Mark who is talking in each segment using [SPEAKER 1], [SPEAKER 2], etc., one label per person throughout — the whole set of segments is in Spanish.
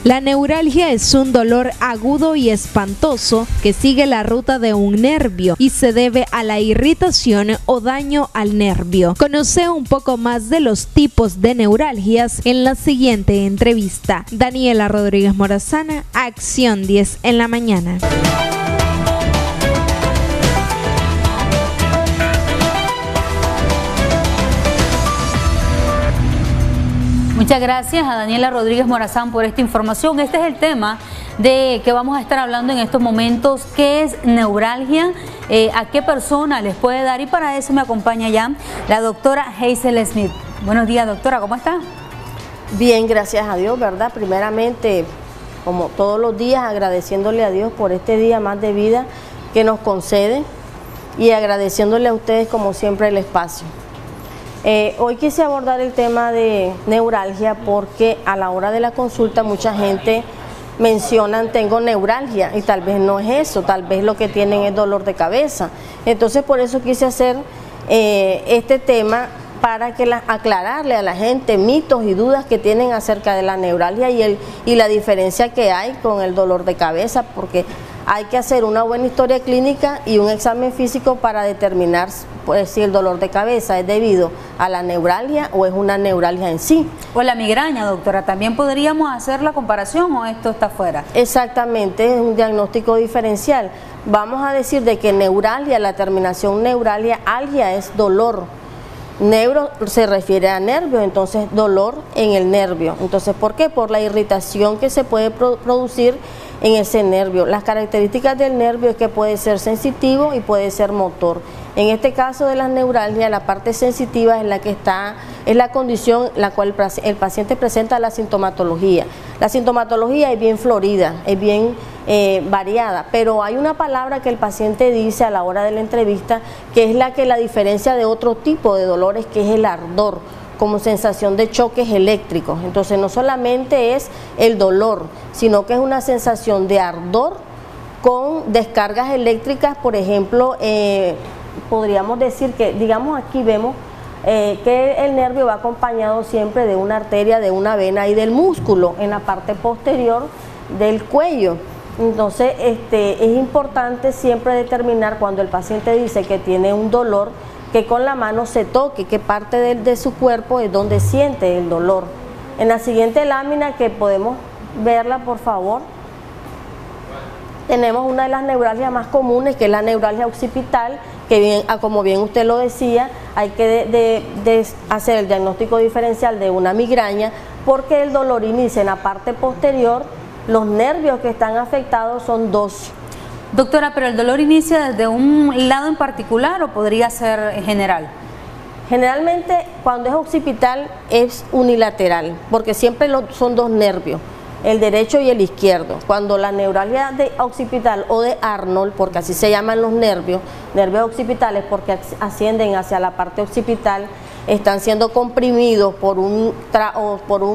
[SPEAKER 1] La neuralgia es un dolor agudo y espantoso que sigue la ruta de un nervio y se debe a la irritación o daño al nervio. Conoce un poco más de los tipos de neuralgias en la siguiente entrevista. Daniela Rodríguez Morazana, Acción 10 en la mañana.
[SPEAKER 2] Muchas gracias a Daniela Rodríguez Morazán por esta información. Este es el tema de que vamos a estar hablando en estos momentos. ¿Qué es neuralgia? ¿A qué persona les puede dar? Y para eso me acompaña ya la doctora Hazel Smith. Buenos días, doctora, ¿cómo está?
[SPEAKER 3] Bien, gracias a Dios, ¿verdad? Primeramente, como todos los días, agradeciéndole a Dios por este día más de vida que nos concede y agradeciéndole a ustedes como siempre el espacio. Hoy quise abordar el tema de neuralgia porque a la hora de la consulta mucha gente mencionan tengo neuralgia y tal vez no es eso, tal vez lo que tienen es dolor de cabeza. Entonces por eso quise hacer este tema para que aclararle a la gente mitos y dudas que tienen acerca de la neuralgia y la diferencia que hay con el dolor de cabeza, porque hay que hacer una buena historia clínica y un examen físico para determinar pues, si el dolor de cabeza es debido a la neuralgia o es una neuralgia en sí.
[SPEAKER 2] O la migraña, doctora, ¿también podríamos hacer la comparación o esto está fuera?
[SPEAKER 3] Exactamente, es un diagnóstico diferencial. Vamos a decir de que neuralgia, la terminación neuralgia, algia es dolor. Neuro se refiere a nervio, entonces dolor en el nervio. Entonces, ¿por qué? Por la irritación que se puede producir en ese nervio. Las características del nervio es que puede ser sensitivo y puede ser motor. En este caso de las neuralgias, la parte sensitiva es la que es la condición en la cual el paciente presenta la sintomatología. La sintomatología es bien florida, es bien variada, pero hay una palabra que el paciente dice a la hora de la entrevista que es la que la diferencia de otro tipo de dolores, que es el ardor, como sensación de choques eléctricos. Entonces no solamente es el dolor, sino que es una sensación de ardor con descargas eléctricas. Por ejemplo, podríamos decir que, digamos, aquí vemos que el nervio va acompañado siempre de una arteria, de una vena y del músculo en la parte posterior del cuello. Entonces es importante siempre determinar cuando el paciente dice que tiene un dolor, que con la mano se toque qué parte de su cuerpo es donde siente el dolor. En la siguiente lámina, que podemos verla por favor, tenemos una de las neuralgias más comunes, que es la neuralgia occipital, que bien, como bien usted lo decía, hay que hacer el diagnóstico diferencial de una migraña, porque el dolor inicia en la parte posterior. Los nervios que están afectados son dos.
[SPEAKER 2] Doctora, ¿pero el dolor inicia desde un lado en particular o podría ser general?
[SPEAKER 3] Generalmente cuando es occipital es unilateral, porque siempre son dos nervios, el derecho y el izquierdo. Cuando la neuralgia de occipital o de Arnold, porque así se llaman los nervios occipitales, porque ascienden hacia la parte occipital, están siendo comprimidos por un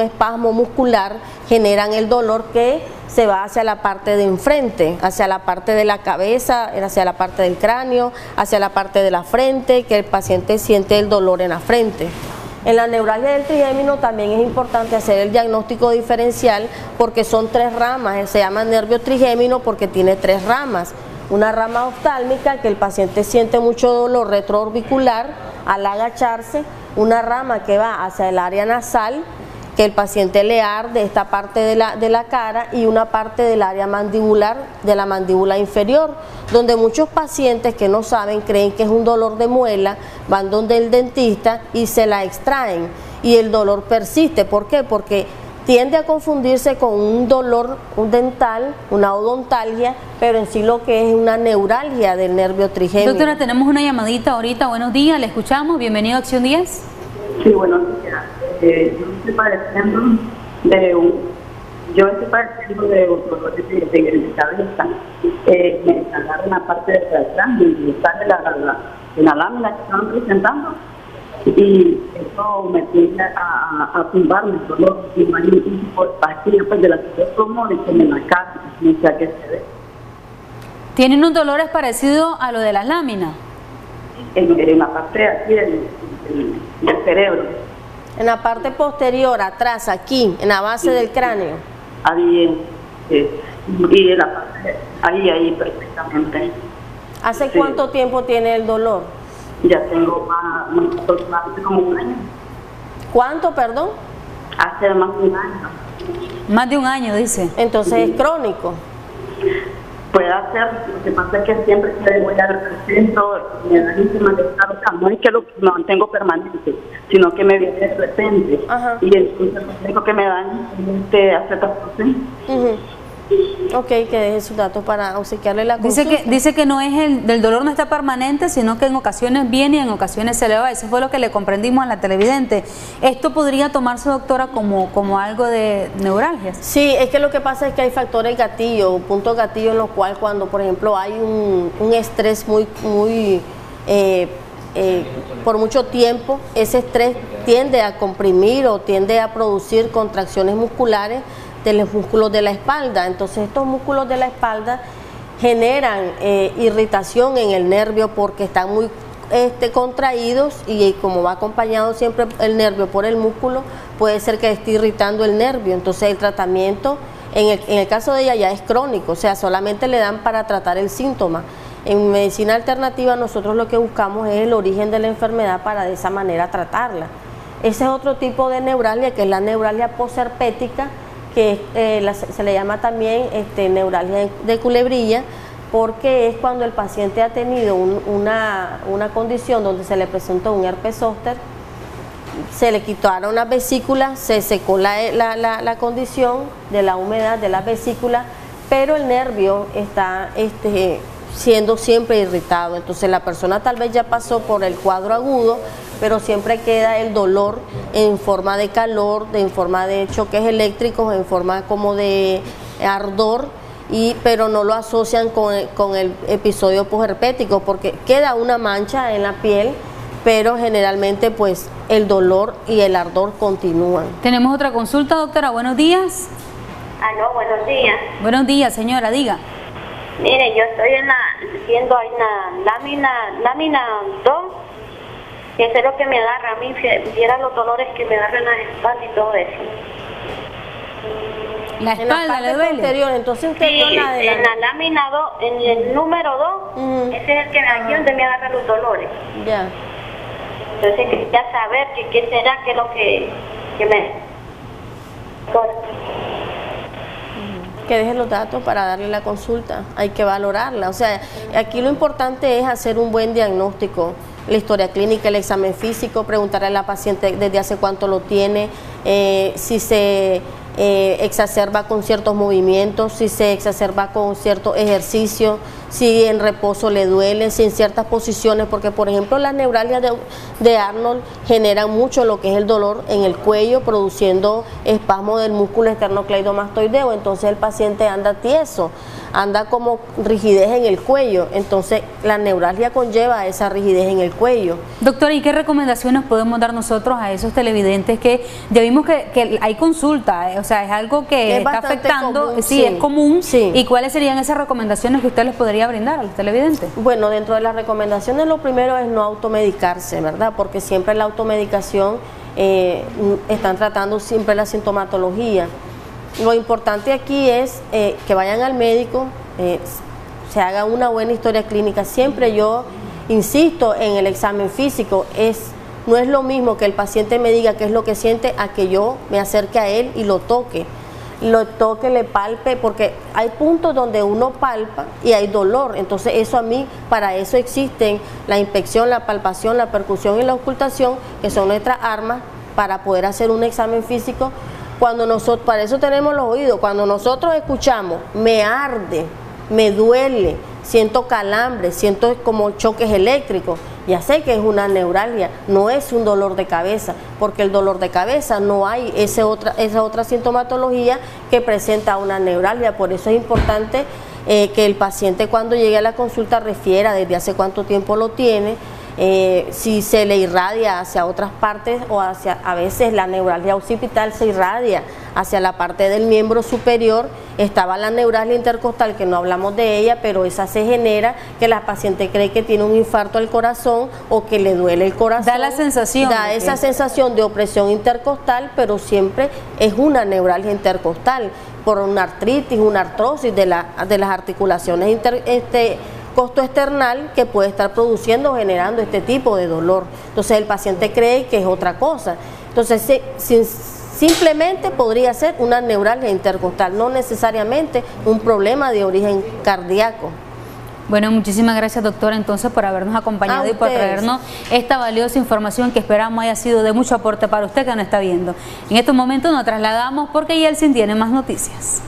[SPEAKER 3] espasmo muscular, generan el dolor que se va hacia la parte de enfrente, hacia la parte de la cabeza, hacia la parte del cráneo, hacia la parte de la frente, que el paciente siente el dolor en la frente. En la neuralgia del trigémino también es importante hacer el diagnóstico diferencial, porque son tres ramas. Se llama nervio trigémino porque tiene tres ramas. Una rama oftálmica, que el paciente siente mucho dolor retroorbicular al agacharse, una rama que va hacia el área nasal, que el paciente le arde esta parte de la cara, y una parte del área mandibular, de la mandíbula inferior, donde muchos pacientes que no saben creen que es un dolor de muela, van donde el dentista y se la extraen y el dolor persiste. ¿Por qué? Porque tiende a confundirse con un dolor dental, una odontalgia, pero en sí lo que es una neuralgia del nervio trigémino.
[SPEAKER 2] Doctora, tenemos una llamadita ahorita. Buenos días, le escuchamos. Bienvenido a Acción 10.
[SPEAKER 4] Sí, buenos días. Yo estoy padeciendo de dolores de cabeza. Me agarran la parte de atrás y sale la lámina que estaban presentando, y eso me tiende a tumbarme el dolor, y no hay ningún tipo de pastilla pues de la que yo tomo, de que me la cargue, no sé a qué se ve.
[SPEAKER 2] ¿Tienen un dolor parecido a lo de las láminas?
[SPEAKER 4] En la parte aquí del cerebro.
[SPEAKER 3] En la parte posterior, atrás, aquí, en la base del cráneo.
[SPEAKER 4] ahí, y la parte, ahí perfectamente.
[SPEAKER 3] ¿Hace cuánto tiempo tiene el dolor?
[SPEAKER 4] Ya tengo aproximadamente como un año.
[SPEAKER 3] ¿Cuánto, perdón?
[SPEAKER 4] Hace más de un año.
[SPEAKER 2] Más de un año, dice.
[SPEAKER 3] Entonces es crónico.
[SPEAKER 4] Puede ser, lo que pasa es que siempre que voy al centro me da ese malestar, o sea, no es que lo mantengo permanente, sino que me viene de repente.
[SPEAKER 3] Ajá.
[SPEAKER 4] Y entonces lo único que me dan es acetaminofén.
[SPEAKER 3] Ok, que deje sus datos para obsequiarle la consulta.
[SPEAKER 2] Dice que no es del dolor no está permanente, sino que en ocasiones viene y en ocasiones se le va. Eso fue lo que le comprendimos a la televidente. ¿Esto podría tomarse, doctora, como algo de neuralgia?
[SPEAKER 3] Sí, es que lo que pasa es que hay factores gatillo, puntos gatillo en los cuales cuando, por ejemplo, hay un estrés muy por mucho tiempo, ese estrés tiende a comprimir o tiende a producir contracciones musculares de los músculos de la espalda. Entonces estos músculos de la espalda generan irritación en el nervio porque están muy contraídos, y como va acompañado siempre el nervio por el músculo, puede ser que esté irritando el nervio. Entonces el tratamiento en el caso de ella ya es crónico, o sea, solamente le dan para tratar el síntoma. En medicina alternativa nosotros lo que buscamos es el origen de la enfermedad para de esa manera tratarla. Ese es otro tipo de neuralgia, que es la neuralgia posherpética, que se le llama también neuralgia de culebrilla, porque es cuando el paciente ha tenido una condición donde se le presentó un herpes zóster, se le quitaron las vesículas, se secó la condición de la humedad de las vesículas, pero el nervio está siendo siempre irritado. Entonces la persona tal vez ya pasó por el cuadro agudo, pero siempre queda el dolor en forma de calor, en forma de choques eléctricos, en forma como de ardor, pero no lo asocian con el episodio posherpético, porque queda una mancha en la piel, pero generalmente pues el dolor y el ardor continúan.
[SPEAKER 2] Tenemos otra consulta, doctora. Buenos días.
[SPEAKER 5] Aló, buenos días.
[SPEAKER 2] Buenos días, señora, diga.
[SPEAKER 5] Mire, yo estoy viendo ahí una lámina 2, que eso es lo que me agarra a mí, viera los dolores que me agarran la espalda y todo eso.
[SPEAKER 2] La espalda le duele.
[SPEAKER 3] Posterior, entonces usted
[SPEAKER 5] Sí, en la lámina 2, en el número 2, ese es el que aquí donde me agarran los dolores.
[SPEAKER 3] Ya.
[SPEAKER 5] Entonces quería saber qué será, qué es lo que me...
[SPEAKER 3] Que deje los datos para darle la consulta, hay que valorarla. O sea, aquí lo importante es hacer un buen diagnóstico, la historia clínica, el examen físico, preguntarle a la paciente desde hace cuánto lo tiene, si se exacerba con ciertos movimientos, si se exacerba con cierto ejercicio, si en reposo le duele, si en ciertas posiciones, porque por ejemplo las neuralgias de Arnold generan mucho lo que es el dolor en el cuello, produciendo espasmo del músculo esternocleidomastoideo. Entonces el paciente anda tieso, anda como rigidez en el cuello, entonces la neuralgia conlleva esa rigidez en el cuello.
[SPEAKER 2] Doctora, ¿y qué recomendaciones podemos dar nosotros a esos televidentes que ya vimos que hay consulta, o sea, es algo que está afectando,
[SPEAKER 3] común,
[SPEAKER 2] sí, es común,
[SPEAKER 3] sí.
[SPEAKER 2] ¿Y cuáles serían esas recomendaciones que usted les podría brindar a los televidentes?
[SPEAKER 3] Bueno, dentro de las recomendaciones lo primero es no automedicarse, ¿verdad? Porque siempre la automedicación están tratando siempre la sintomatología. Lo importante aquí es que vayan al médico, se haga una buena historia clínica. Siempre yo insisto en el examen físico, no es lo mismo que el paciente me diga qué es lo que siente a que yo me acerque a él y lo toque, le palpe, porque hay puntos donde uno palpa y hay dolor. Entonces eso a mí, para eso existen la inspección, la palpación, la percusión y la auscultación, que son nuestras armas para poder hacer un examen físico. Para eso tenemos los oídos. Cuando nosotros escuchamos, me arde, me duele, siento calambre, siento como choques eléctricos, ya sé que es una neuralgia, no es un dolor de cabeza, porque el dolor de cabeza no hay esa otra sintomatología que presenta una neuralgia. Por eso es importante que el paciente cuando llegue a la consulta refiera desde hace cuánto tiempo lo tiene, si se le irradia hacia otras partes o a veces la neuralgia occipital se irradia hacia la parte del miembro superior, Estaba la neuralgia intercostal, que no hablamos de ella, pero esa se genera que la paciente cree que tiene un infarto al corazón o que le duele el corazón.
[SPEAKER 2] Da la sensación.
[SPEAKER 3] Da esa sensación de opresión intercostal, pero siempre es una neuralgia intercostal por una artritis, una artrosis de las articulaciones costoesternal que puede estar produciendo o generando este tipo de dolor. Entonces el paciente cree que es otra cosa. Entonces simplemente podría ser una neuralgia intercostal, no necesariamente un problema de origen cardíaco.
[SPEAKER 2] Bueno, muchísimas gracias, doctora, entonces, por habernos acompañado y por traernos esta valiosa información que esperamos haya sido de mucho aporte para usted que nos está viendo. En estos momentos nos trasladamos porque Yeltsin tiene más noticias.